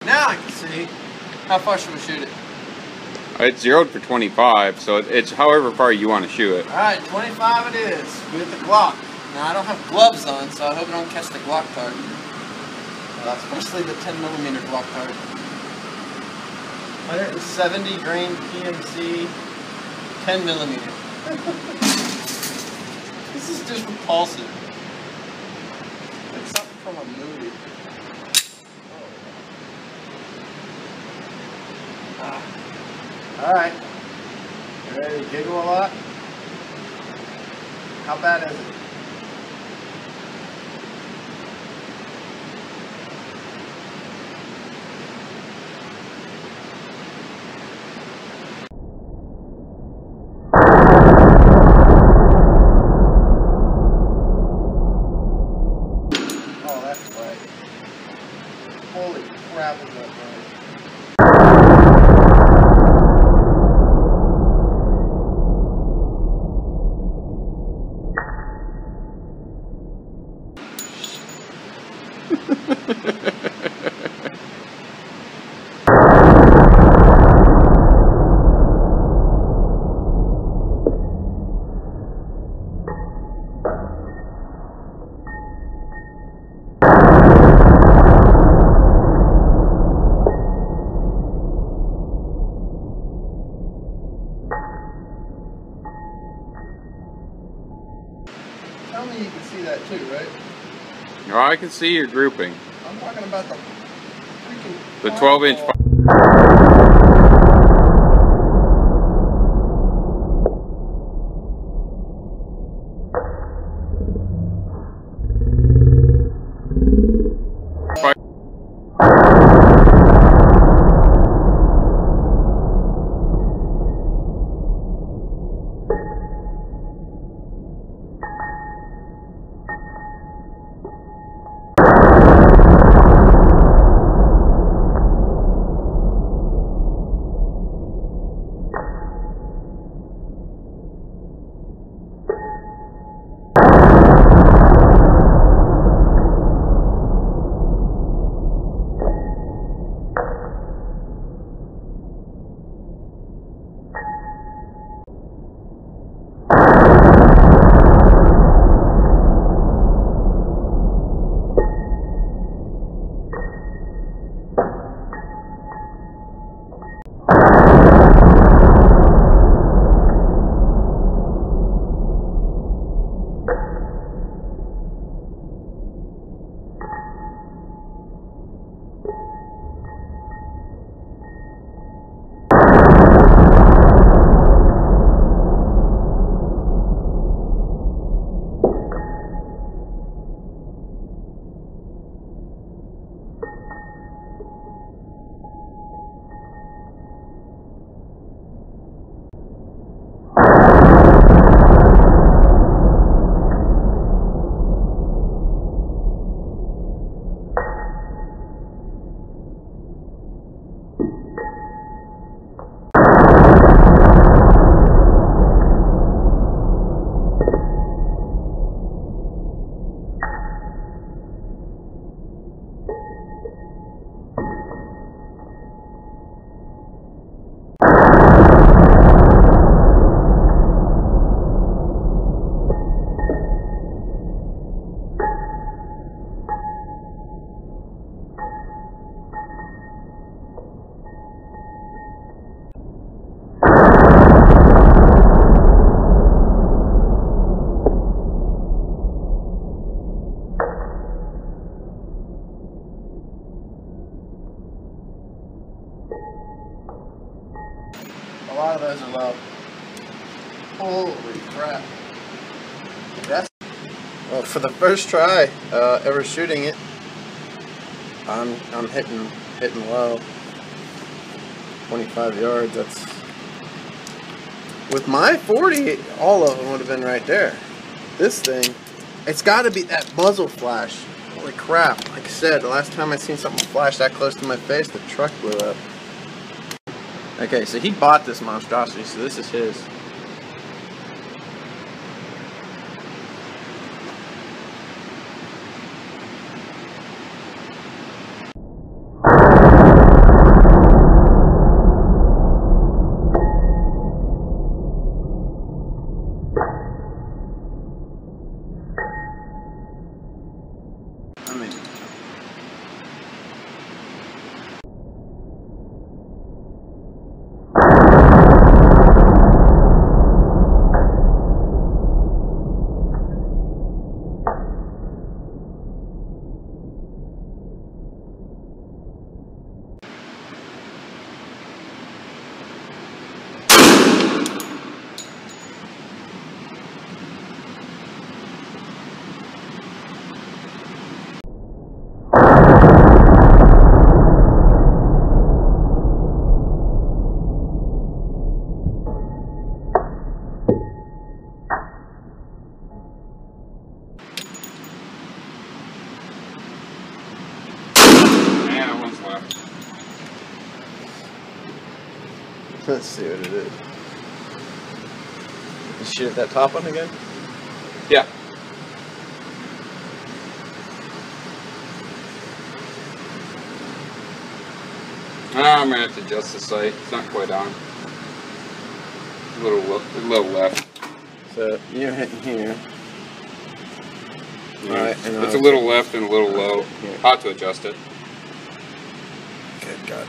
Now I can see. How far should we shoot it? It's zeroed for 25, so it's however far you want to shoot it. Alright, 25 it is with the Glock. Now I don't have gloves on, so I hope I don't catch the Glock target. Especially the 10mm Glock target. 170 grain PMC 10mm. This is just repulsive. Like something from a movie. Alright. You ready to giggle a lot? How bad is it? Oh, that's right. Holy crap, is that right? Tell me you can see that too, right? Oh, I can see your grouping. I'm talking about the freaking... The 12-inch... A lot of those are low. Holy crap. That's, well, for the first try ever shooting it, I'm hitting low. 25 yards, that's, with my 40, all of them would have been right there. This thing, it's got to be that muzzle flash. Holy crap. Like I said, the last time I seen something flash that close to my face, the truck blew up. Okay, so he bought this monstrosity, so this is his. Let's see what it is. You shoot at that top one again? Yeah. I'm gonna have to adjust the sight. It's not quite on. A little left. So you're hitting here. Yeah. Right, and it's a little left and a little low. Here. How to adjust it. Good God.